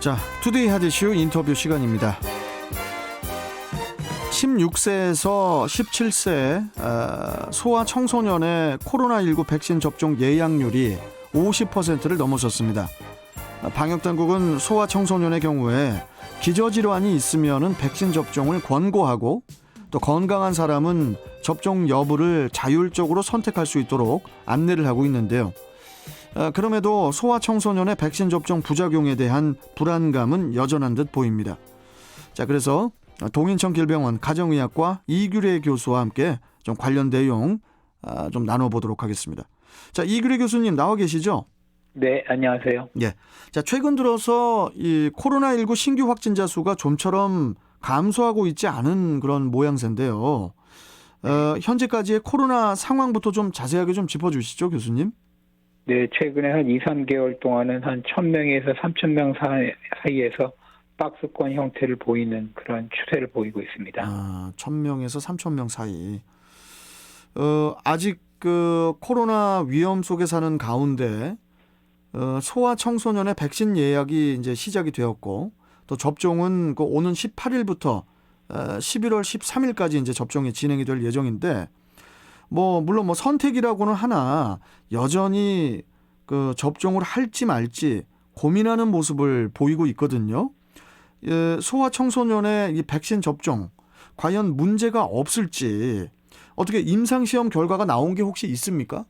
자, 투데이 하디슈 인터뷰 시간입니다. 16세에서 17세 소아 청소년의 코로나19 백신 접종 예약률이 50%를 넘어섰습니다. 방역당국은 소아 청소년의 경우에 기저질환이 있으면 백신 접종을 권고하고 또 건강한 사람은 접종 여부를 자율적으로 선택할 수 있도록 안내를 하고 있는데요. 그럼에도 소아 청소년의 백신 접종 부작용에 대한 불안감은 여전한 듯 보입니다. 자, 그래서 동인천 길병원 가정의학과 이규래 교수와 함께 좀 관련 내용 좀 나눠보도록 하겠습니다. 자, 이규래 교수님 나와 계시죠? 네, 안녕하세요. 예. 자, 최근 들어서 이 코로나19 신규 확진자 수가 좀처럼 감소하고 있지 않은 그런 모양새인데요. 현재까지의 코로나 상황부터 좀 자세하게 좀 짚어주시죠, 교수님? 네, 최근에 한 2, 3개월 동안은 한 1,000명에서 3,000명 사이에서 박스권 형태를 보이는 그런 추세를 보이고 있습니다. 1,000명에서 3,000명 사이. 아직 그 코로나 위험 속에 사는 가운데 소아 청소년의 백신 예약이 이제 시작이 되었고 또 접종은 그 오는 18일부터 11월 13일까지 이제 접종이 진행이 될 예정인데 물론 선택이라고는 하나 여전히 그 접종을 할지 말지 고민하는 모습을 보이고 있거든요. 소아 청소년의 이 백신 접종 과연 문제가 없을지 어떻게 임상시험 결과가 나온 게 혹시 있습니까?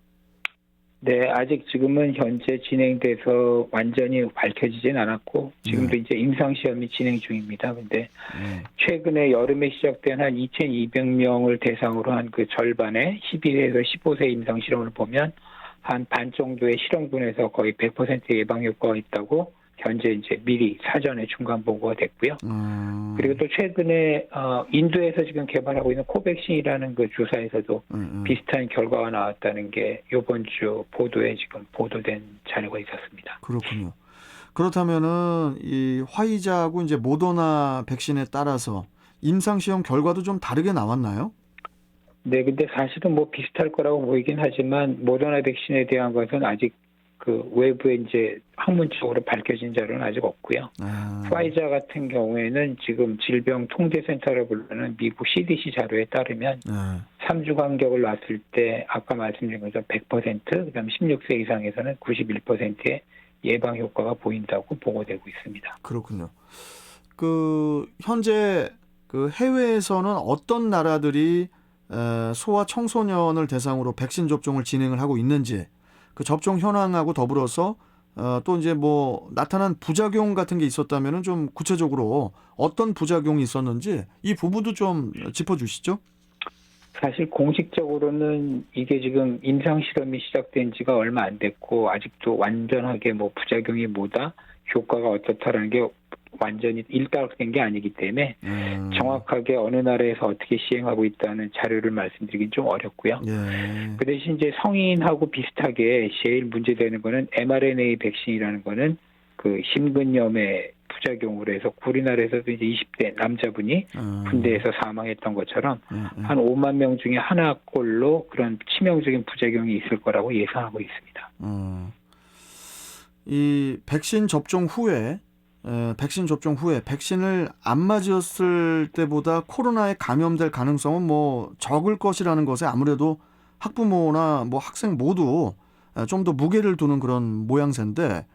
네, 아직 지금은 현재 진행돼서 완전히 밝혀지진 않았고 지금도 이제 임상시험이 진행 중입니다. 근데 최근에 여름에 시작된 한 2,200명을 대상으로 한 그 절반의 11에서 15세 임상실험을 보면 한 반 정도의 실험군에서 거의 100% 예방 효과가 있다고 현재 이제 미리 사전에 중간 보고가 됐고요. 그리고 또 최근에 인도에서 지금 개발하고 있는 코백신이라는 그 주사에서도 비슷한 결과가 나왔다는 게 이번 주 보도에 지금 보도된 자료가 있었습니다. 그렇군요. 그렇다면은 이 화이자하고 이제 모더나 백신에 따라서 임상시험 결과도 좀 다르게 나왔나요? 네, 근데 사실은 비슷할 거라고 보이긴 하지만 모더나 백신에 대한 것은 아직 그 외부에 이제 학문적으로 밝혀진 자료는 아직 없고요. 화이자 같은 경우에는 지금 질병통제센터를 부르는 미국 CDC 자료에 따르면 3주 간격을 놨을 때 아까 말씀드린 것처럼 100%, 그다음 16세 이상에서는 91%의 예방 효과가 보인다고 보고되고 있습니다. 그렇군요. 그 현재 그 해외에서는 어떤 나라들이 소아 청소년을 대상으로 백신 접종을 진행을 하고 있는지 그 접종 현황하고 더불어서 또 이제 나타난 부작용 같은 게 있었다면은 좀 구체적으로 어떤 부작용이 있었는지 이 부분도 좀 짚어주시죠. 사실 공식적으로는 이게 지금 임상 실험이 시작된 지가 얼마 안 됐고 아직도 완전하게 부작용이 뭐다, 효과가 어떻다라는 게 완전히 일단락된 게 아니기 때문에 정확하게 어느 나라에서 어떻게 시행하고 있다는 자료를 말씀드리긴 좀 어렵고요. 그 대신 이제 성인하고 비슷하게 제일 문제되는 거는 mRNA 백신이라는 거는 그 심근염의 부작용으로 해서 우리나라에서도 이제 20대 남자분이 군대에서 사망했던 것처럼 한 5만 명 중에 하나꼴로 그런 치명적인 부작용이 있을 거라고 예상하고 있습니다. 이 백신 접종 후에 백신을 안 맞았을 때보다 코로나에 감염될 가능성은 적을 것이라는 것에 아무래도 학부모나 학생 모두 좀 더 무게를 두는 그런 모양새인데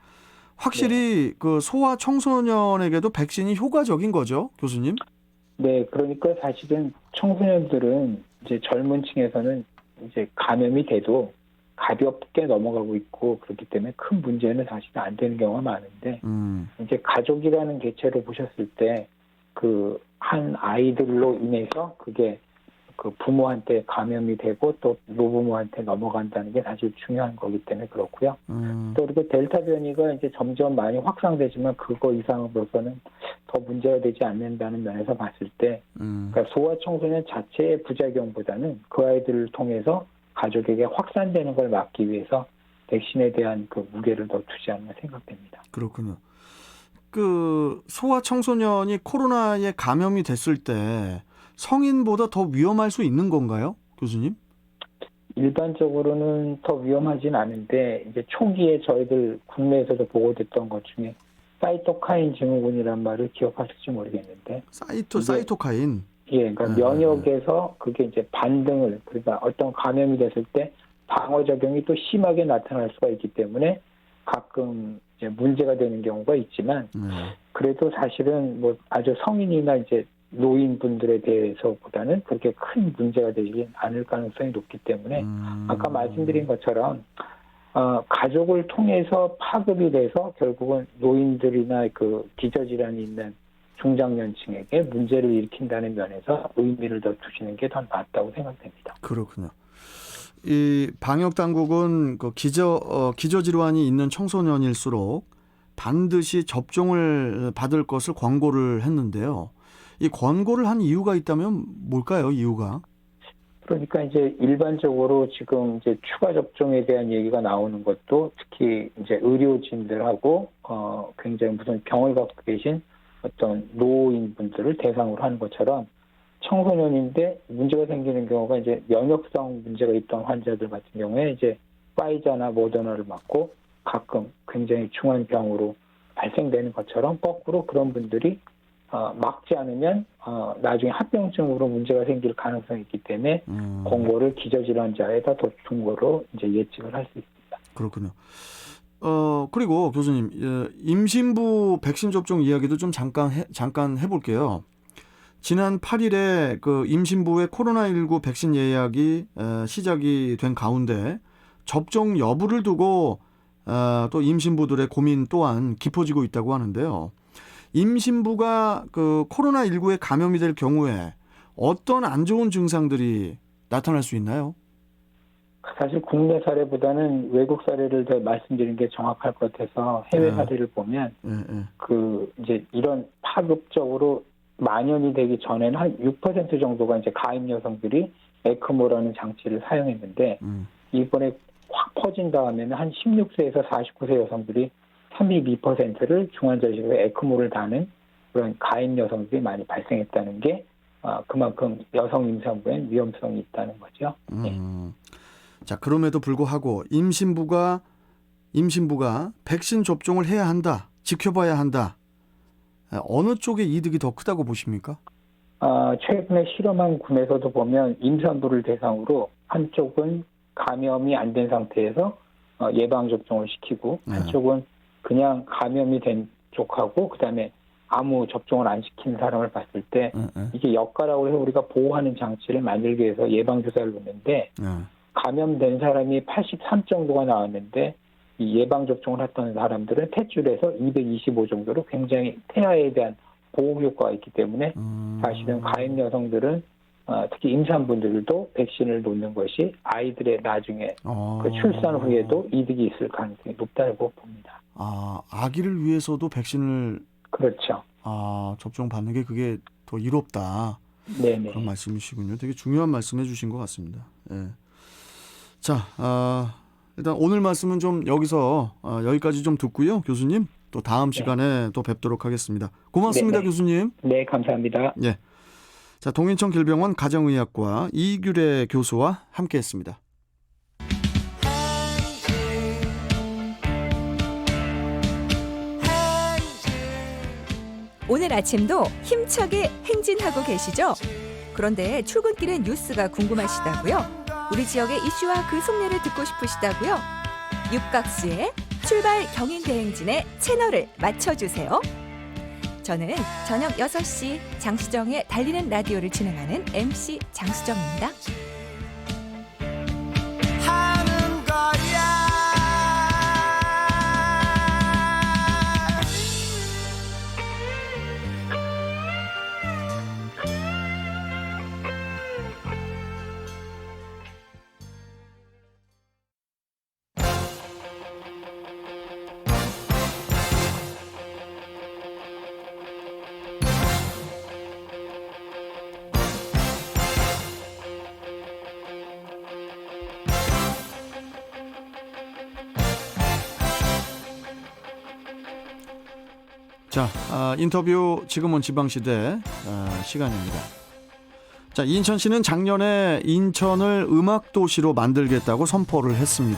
확실히 그 소아 청소년에게도 백신이 효과적인 거죠, 교수님? 네, 그러니까 사실은 청소년들은 이제 젊은 층에서는 이제 감염이 돼도 가볍게 넘어가고 있고 그렇기 때문에 큰 문제는 사실 안 되는 경우가 많은데 이제 가족이라는 개체로 보셨을 때 그 한 아이들로 인해서 그게 그 부모한테 감염이 되고 또 노부모한테 넘어간다는 게 사실 중요한 거기 때문에 그렇고요. 또 그리고 델타 변이가 이제 점점 많이 확산되지만 그거 이상으로서는 더 문제가 되지 않는다는 면에서 봤을 때 그러니까 소아 청소년 자체의 부작용보다는 그 아이들을 통해서 가족에게 확산되는 걸 막기 위해서 백신에 대한 그 무게를 더 두지 않나 생각됩니다. 그렇군요. 그 소아 청소년이 코로나에 감염이 됐을 때 성인보다 더 위험할 수 있는 건가요, 교수님? 일반적으로는 더 위험하진 않은데 이제 초기에 저희들 국내에서도 보고됐던 것 중에 사이토카인 증후군이란 말을 기억하실지 모르겠는데, 사이토카인. 예, 그러니까 면역에서 그게 이제 반등을, 그러니까 어떤 감염이 됐을 때 방어 작용이 또 심하게 나타날 수가 있기 때문에 가끔 이제 문제가 되는 경우가 있지만, 그래도 사실은 뭐 아주 성인이나 이제 노인분들에 대해서보다는 그렇게 큰 문제가 되지 않을 가능성이 높기 때문에 아까 말씀드린 것처럼 가족을 통해서 파급이 돼서 결국은 노인들이나 그 기저질환이 있는 중장년층에게 문제를 일으킨다는 면에서 의미를 더 두시는 게 더 낫다고 생각됩니다. 그렇군요. 이 방역 당국은 그 기저질환이 있는 청소년일수록 반드시 접종을 받을 것을 권고를 했는데요. 이 권고를 한 이유가 있다면 뭘까요? 이유가? 그러니까 이제 일반적으로 지금 이제 추가 접종에 대한 얘기가 나오는 것도 특히 이제 의료진들하고 굉장히 무슨 병을 갖고 계신 어떤 노인분들을 대상으로 하는 것처럼 청소년인데 문제가 생기는 경우가 이제 면역성 문제가 있던 환자들 같은 경우에 이제 파이자나 모더나를 맞고 가끔 굉장히 중한 병으로 발생되는 것처럼 거꾸로 그런 분들이 막지 않으면 나중에 합병증으로 문제가 생길 가능성이 있기 때문에 권고를 기저질환자에다 도ற்றும் 거로 이제 예측을 할 수 있습니다. 그렇군요. 그리고 교수님, 임신부 백신 접종 이야기도 좀 잠깐 해볼게요. 지난 8일에 그 임신부의 코로나19 백신 예약이 시작이 된 가운데 접종 여부를 두고 또 임신부들의 고민 또한 깊어지고 있다고 하는데요. 임신부가 그 코로나19에 감염이 될 경우에 어떤 안 좋은 증상들이 나타날 수 있나요? 사실 국내 사례보다는 외국 사례를 더 말씀드리는 게 정확할 것 같아서 해외 사례를 보면 그 이제 이런 파급적으로 만연이 되기 전에는 한 6% 정도가 이제 가임 여성들이 에크모라는 장치를 사용했는데 이번에 확 퍼진 다음에는 한 16세에서 49세 여성들이 32%를 중환자실에서 에크모를 다는 그런 가임 여성들이 많이 발생했다는 게 그만큼 여성 임산부엔 위험성이 있다는 거죠. 네. 자, 그럼에도 불구하고 임신부가 백신 접종을 해야 한다, 지켜봐야 한다. 어느 쪽의 이득이 더 크다고 보십니까? 최근에 실험한 군에서도 보면 임산부를 대상으로 한쪽은 감염이 안 된 상태에서 예방 접종을 시키고 한쪽은 그냥 감염이 된 쪽하고 그다음에 아무 접종을 안 시킨 사람을 봤을 때 이게 역가라고 해서 우리가 보호하는 장치를 만들기 위해서 예방 주사를 놓는데 감염된 사람이 83 정도가 나왔는데 이 예방 접종을 했던 사람들은 탯줄에서 225 정도로 굉장히 태아에 대한 보호 효과가 있기 때문에 사실은 가임 여성들은 특히 임산부들도 백신을 놓는 것이 아이들의 나중에 그 출산 후에도 이득이 있을 가능성이 높다고 봅니다. 아기를 위해서도 백신을 그렇죠. 접종받는 게 그게 더 이롭다. 네네. 그런 말씀이시군요. 되게 중요한 말씀해 주신 것 같습니다. 예. 자, 일단 오늘 말씀은 좀 여기서 여기까지 좀 듣고요. 교수님 또 다음 시간에 또 뵙도록 하겠습니다. 고맙습니다. 네네. 교수님. 네, 감사합니다. 예. 자, 동인천 길병원 가정의학과 이규래 교수와 함께했습니다. 오늘 아침도 힘차게 행진하고 계시죠? 그런데 출근길에 뉴스가 궁금하시다고요? 우리 지역의 이슈와 그 속내를 듣고 싶으시다고요? 육각수의 출발 경인대행진의 채널을 맞춰주세요. 저는 저녁 6시 장수정의 달리는 라디오를 진행하는 MC 장수정입니다. 하는 거야. 자, 인터뷰 지금은 지방시대 시간입니다. 자, 인천시는 작년에 인천을 음악도시로 만들겠다고 선포를 했습니다.